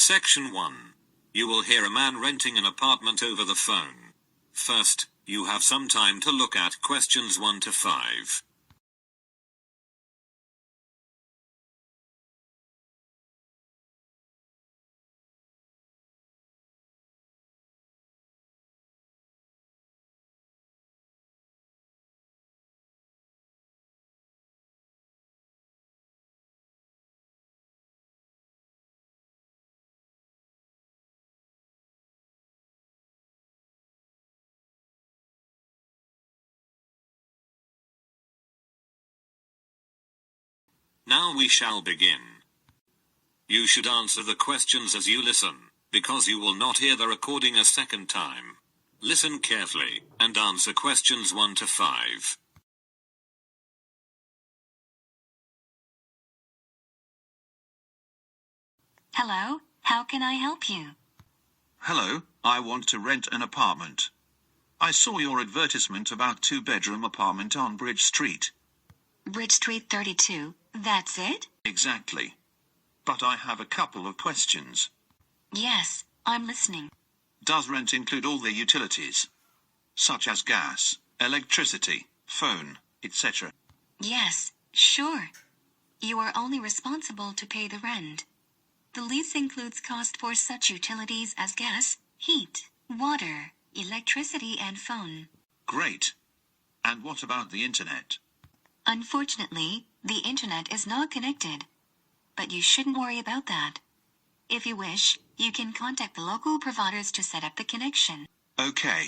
Section 1. You will hear a man renting an apartment over the phone. First, you have some time to look at questions 1 to 5. Now we shall begin. You should answer the questions as you listen, because you will not hear the recording a second time. Listen carefully, and answer questions 1 to 5. Hello, how can I help you? Hello, I want to rent an apartment. I saw your advertisement about 2-bedroom apartment on Bridge Street. Bridge Street 32, that's it? Exactly. But I have a couple of questions. Yes, I'm listening. Does rent include all the utilities, such as gas, electricity, phone, etc.? Yes, sure. You are only responsible to pay the rent. The lease includes cost for such utilities as gas, heat, water, electricity and phone. Great. And what about the internet? Unfortunately, the internet is not connected. But you shouldn't worry about that. If you wish, you can contact the local providers to set up the connection. Okay.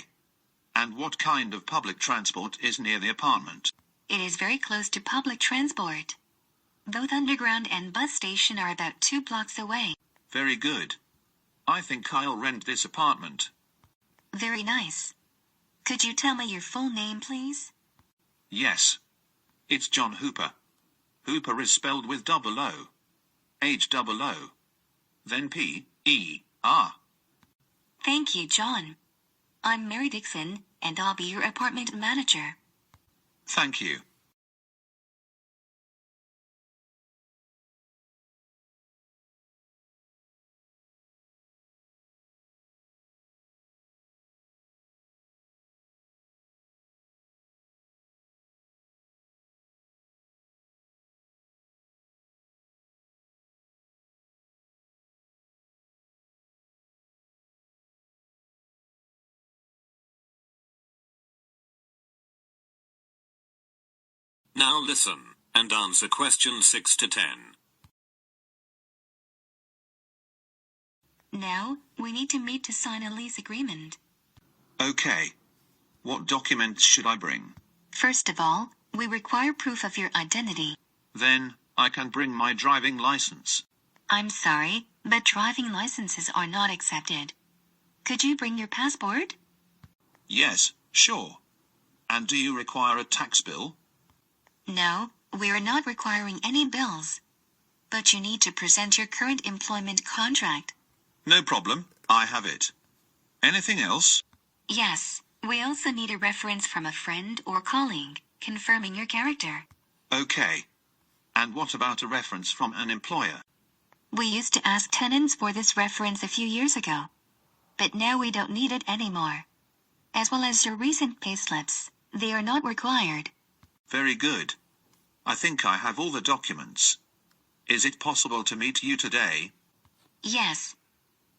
And what kind of public transport is near the apartment? It is very close to public transport. Both underground and bus station are about 2 blocks away. Very good. I think I'll rent this apartment. Very nice. Could you tell me your full name, please? Yes. It's John Hooper. Hooper is spelled with double O. H-double-O. Then P-E-R. Thank you, John. I'm Mary Dixon, and I'll be your apartment manager. Thank you. Now listen, and answer questions 6 to 10. Now, we need to meet to sign a lease agreement. Okay. What documents should I bring? First of all, we require proof of your identity. Then, I can bring my driving license. I'm sorry, but driving licenses are not accepted. Could you bring your passport? Yes, sure. And do you require a tax bill? No, we are not requiring any bills. But you need to present your current employment contract. No problem, I have it. Anything else? Yes, we also need a reference from a friend or colleague, confirming your character. Okay. And what about a reference from an employer? We used to ask tenants for this reference a few years ago. But now we don't need it anymore. As well as your recent payslips, they are not required. Very good. I think I have all the documents. Is it possible to meet you today? Yes.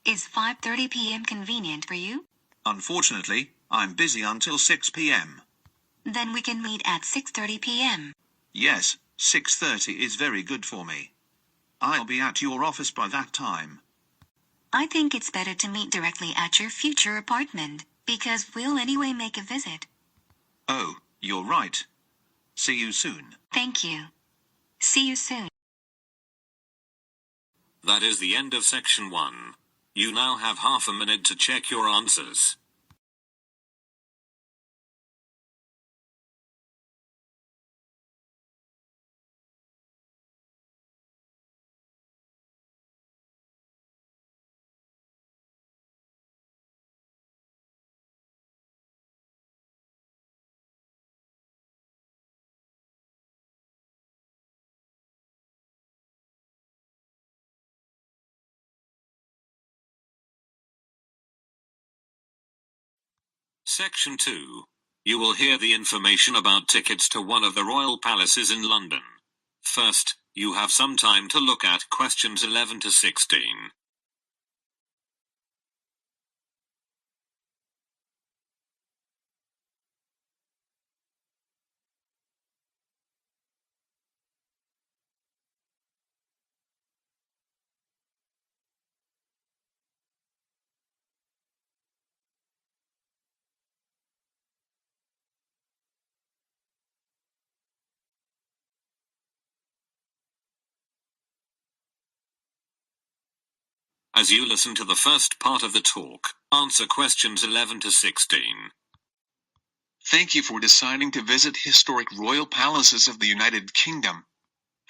Is 5:30 p.m. convenient for you? Unfortunately, I'm busy until 6 p.m. Then we can meet at 6:30 p.m. Yes, 6:30 is very good for me. I'll be at your office by that time. I think it's better to meet directly at your future apartment, because we'll anyway make a visit. Oh, you're right. See you soon. Thank you. See you soon. That is the end of section 1. You now have half a minute to check your answers. Section 2. You will hear the information about tickets to one of the royal palaces in London. First, you have some time to look at questions 11 to 16. As you listen to the first part of the talk, answer questions 11 to 16. Thank you for deciding to visit historic royal palaces of the United Kingdom.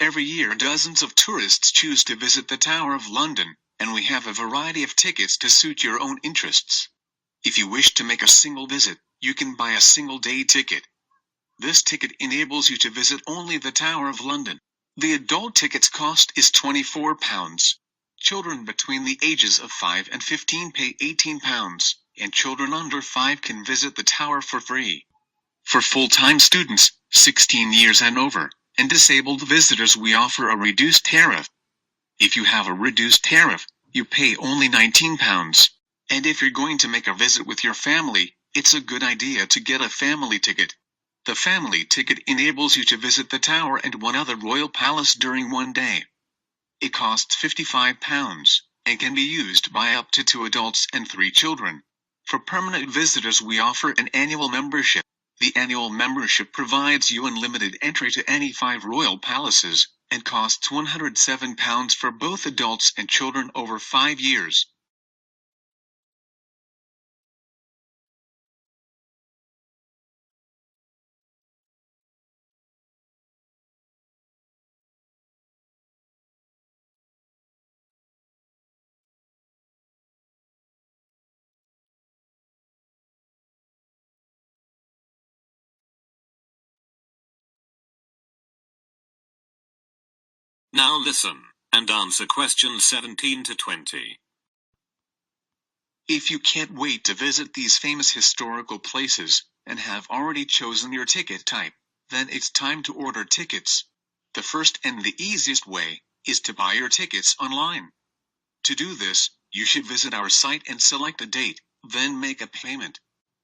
Every year dozens of tourists choose to visit the Tower of London, and we have a variety of tickets to suit your own interests. If you wish to make a single visit, you can buy a single-day ticket. This ticket enables you to visit only the Tower of London. The adult ticket's cost is £24. Children between the ages of 5 and 15 pay £18, and children under 5 can visit the tower for free. For full-time students, 16 years and over, and disabled visitors we offer a reduced tariff. If you have a reduced tariff, you pay only £19. And if you're going to make a visit with your family, it's a good idea to get a family ticket. The family ticket enables you to visit the tower and one other royal palace during one day. It costs £55, and can be used by up to 2 adults and 3 children. For permanent visitors we offer an annual membership. The annual membership provides you unlimited entry to any 5 royal palaces, and costs £107 for both adults and children over 5 years. Now listen, and answer questions 17 to 20. If you can't wait to visit these famous historical places, and have already chosen your ticket type, then it's time to order tickets. The first and the easiest way is to buy your tickets online. To do this, you should visit our site and select a date, then make a payment.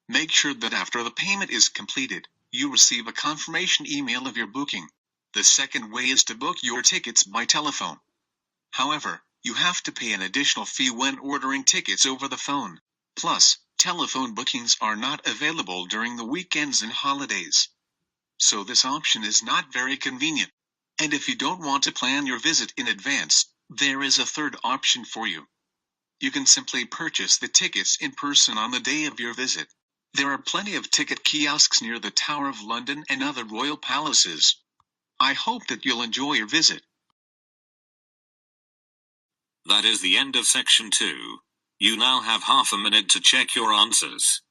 Make sure that after the payment is completed, you receive a confirmation email of your booking. The second way is to book your tickets by telephone. However, you have to pay an additional fee when ordering tickets over the phone. Plus, telephone bookings are not available during the weekends and holidays. So this option is not very convenient. And if you don't want to plan your visit in advance, there is a third option for you. You can simply purchase the tickets in person on the day of your visit. There are plenty of ticket kiosks near the Tower of London and other royal palaces. I hope that you'll enjoy your visit. That is the end of section 2. You now have half a minute to check your answers.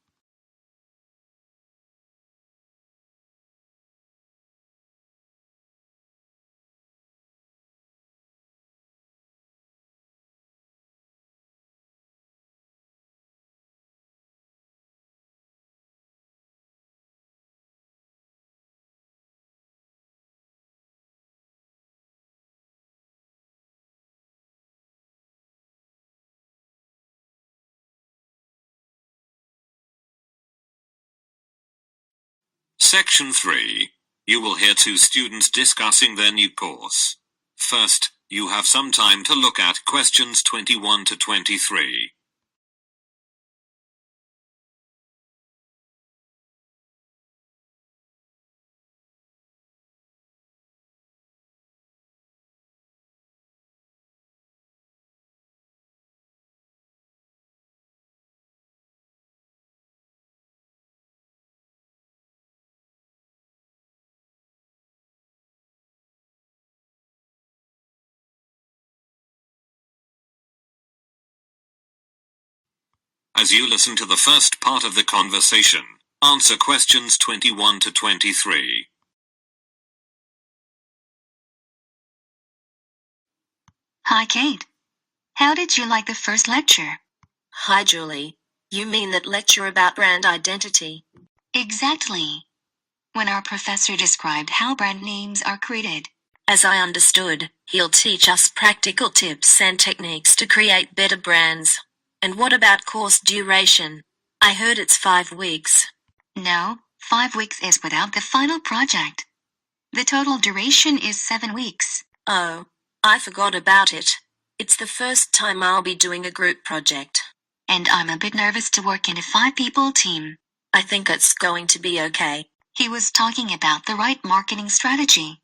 Section 3. You will hear 2 students discussing their new course. First, you have some time to look at questions 21 to 23. As you listen to the first part of the conversation, answer questions 21 to 23. Hi, Kate. How did you like the first lecture? Hi, Julie. You mean that lecture about brand identity? Exactly. When our professor described how brand names are created. As I understood, he'll teach us practical tips and techniques to create better brands. And what about course duration? I heard it's 5 weeks. No, 5 weeks is without the final project. The total duration is 7 weeks. Oh, I forgot about it. It's the first time I'll be doing a group project. And I'm a bit nervous to work in a 5-people team. I think it's going to be okay. He was talking about the right marketing strategy.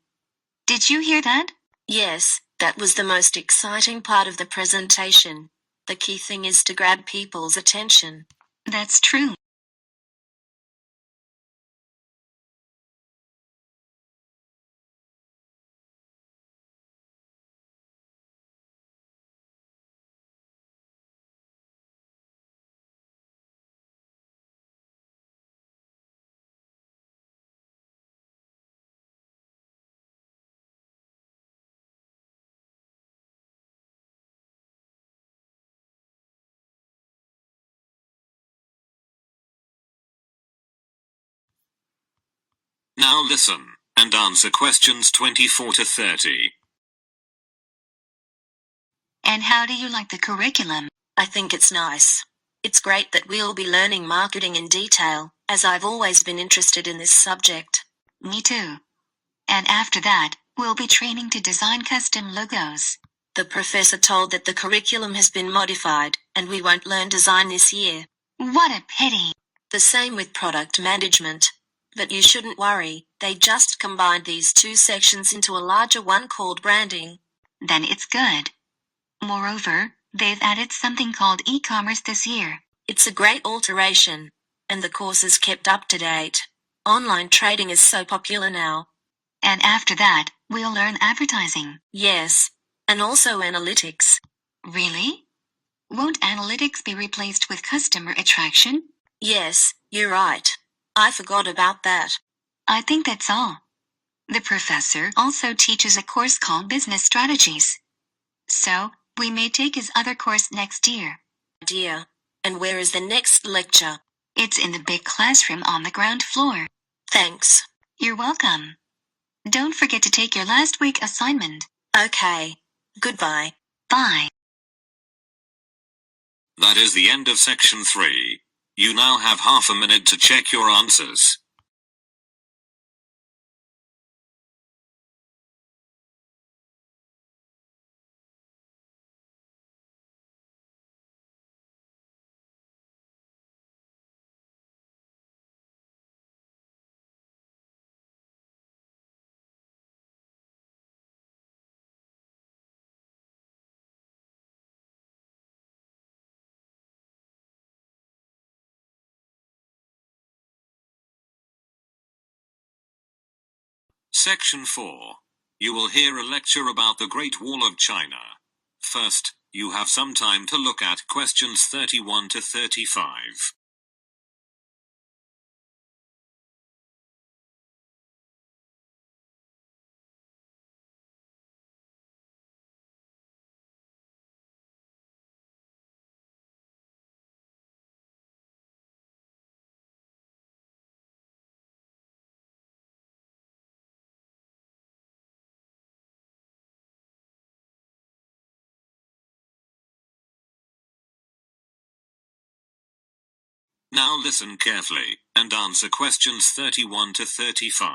Did you hear that? Yes, that was the most exciting part of the presentation. The key thing is to grab people's attention. That's true. Now listen, and answer questions 24 to 30. And how do you like the curriculum? I think it's nice. It's great that we'll be learning marketing in detail, as I've always been interested in this subject. Me too. And after that, we'll be training to design custom logos. The professor told that the curriculum has been modified, and we won't learn design this year. What a pity. The same with product management. But you shouldn't worry, they just combined these 2 sections into a larger one called branding. Then it's good. Moreover, they've added something called e-commerce this year. It's a great alteration, and the course is kept up to date. Online trading is so popular now. And after that, we'll learn advertising. Yes, and also analytics. Really? Won't analytics be replaced with customer attraction? Yes, you're right. I forgot about that. I think that's all. The professor also teaches a course called Business Strategies. So, we may take his other course next year. Dear. And where is the next lecture? It's in the big classroom on the ground floor. Thanks. You're welcome. Don't forget to take your last week assignment. Okay. Goodbye. Bye. That is the end of section 3. You now have half a minute to check your answers. Section 4. You will hear a lecture about the Great Wall of China. First, you have some time to look at questions 31 to 35. Now listen carefully, and answer questions 31 to 35.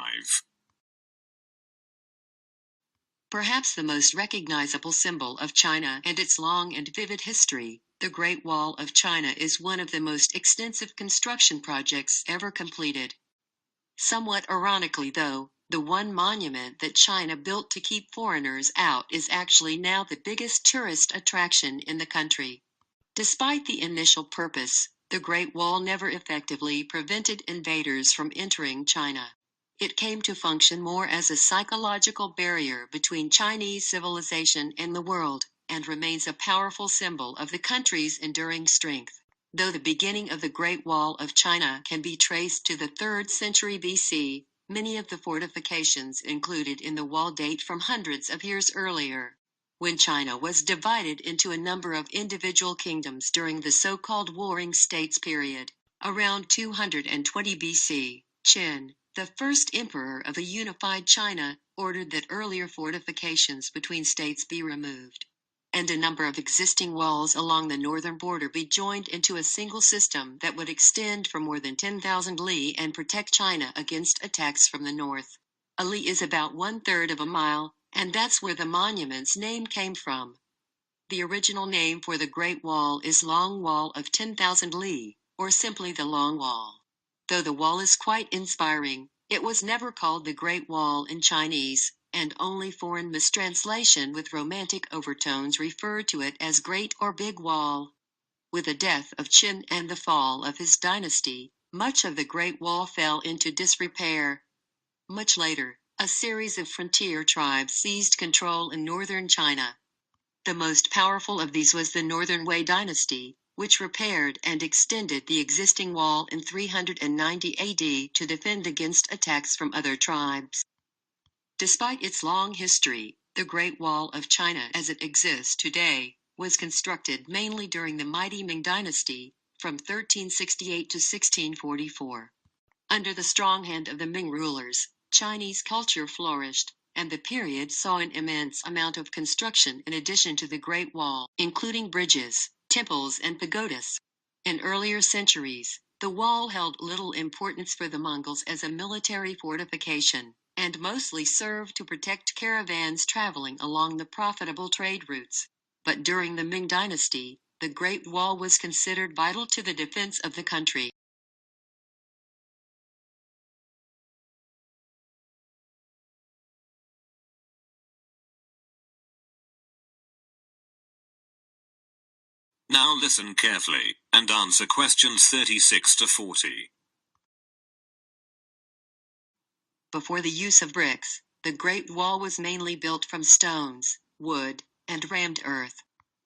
Perhaps the most recognizable symbol of China and its long and vivid history, the Great Wall of China is one of the most extensive construction projects ever completed. Somewhat ironically though, the one monument that China built to keep foreigners out is actually now the biggest tourist attraction in the country. Despite the initial purpose, the Great Wall never effectively prevented invaders from entering China. It came to function more as a psychological barrier between Chinese civilization and the world, and remains a powerful symbol of the country's enduring strength. Though the beginning of the Great Wall of China can be traced to the 3rd century BC, many of the fortifications included in the wall date from hundreds of years earlier. when China was divided into a number of individual kingdoms during the so-called Warring States period. Around 220 BC, Qin, the first emperor of a unified China, ordered that earlier fortifications between states be removed, and a number of existing walls along the northern border be joined into a single system that would extend for more than 10,000 li and protect China against attacks from the north. A li is about 1/3 of a mile, and that's where the monument's name came from. The original name for the Great Wall is Long Wall of 10,000 li, or simply the Long Wall. Though the wall is quite inspiring, it was never called the Great Wall in Chinese, and only foreign mistranslation with romantic overtones refer to it as Great or Big Wall. With the death of Qin and the fall of his dynasty, much of the Great Wall fell into disrepair. Much later, a series of frontier tribes seized control in northern China. The most powerful of these was the Northern Wei dynasty, which repaired and extended the existing wall in 390 AD to defend against attacks from other tribes. Despite its long history, the Great Wall of China as it exists today was constructed mainly during the mighty Ming dynasty, from 1368 to 1644. Under the strong hand of the Ming rulers, Chinese culture flourished, and the period saw an immense amount of construction in addition to the Great Wall, including bridges, temples and pagodas. In earlier centuries, the wall held little importance for the Mongols as a military fortification, and mostly served to protect caravans traveling along the profitable trade routes. But during the Ming dynasty, the Great Wall was considered vital to the defense of the country. Now listen carefully, and answer questions 36 to 40. Before the use of bricks, the Great Wall was mainly built from stones, wood, and rammed earth.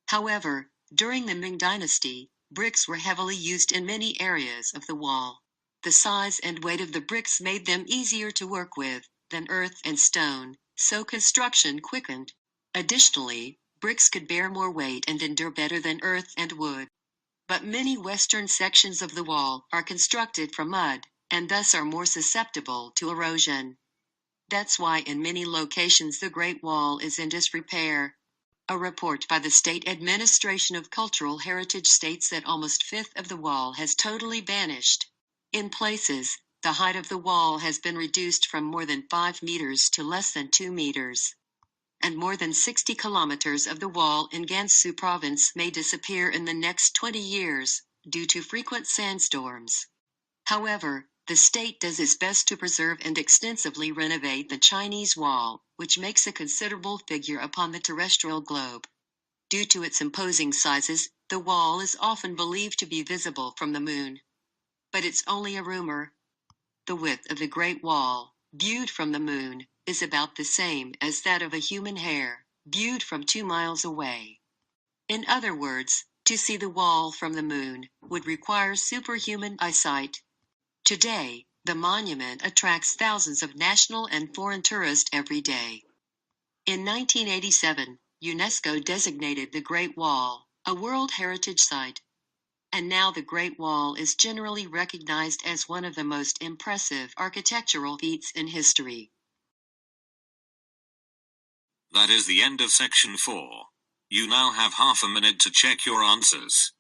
However, during the Ming dynasty, bricks were heavily used in many areas of the wall. The size and weight of the bricks made them easier to work with than earth and stone, so construction quickened. Additionally, bricks could bear more weight and endure better than earth and wood. But many western sections of the wall are constructed from mud, and thus are more susceptible to erosion. That's why in many locations the Great Wall is in disrepair. A report by the State Administration of Cultural Heritage states that almost 1/5 of the wall has totally vanished. In places, the height of the wall has been reduced from more than 5 meters to less than 2 meters. And more than 60 kilometers of the wall in Gansu province may disappear in the next 20 years, due to frequent sandstorms. However, the state does its best to preserve and extensively renovate the Chinese wall, which makes a considerable figure upon the terrestrial globe. Due to its imposing sizes, the wall is often believed to be visible from the moon. But it's only a rumor. The width of the Great Wall, viewed from the moon, is about the same as that of a human hair, viewed from 2 miles away. In other words, to see the wall from the moon would require superhuman eyesight. Today, the monument attracts thousands of national and foreign tourists every day. In 1987, UNESCO designated the Great Wall a World Heritage Site. And now the Great Wall is generally recognized as one of the most impressive architectural feats in history. That is the end of section 4. You now have half a minute to check your answers.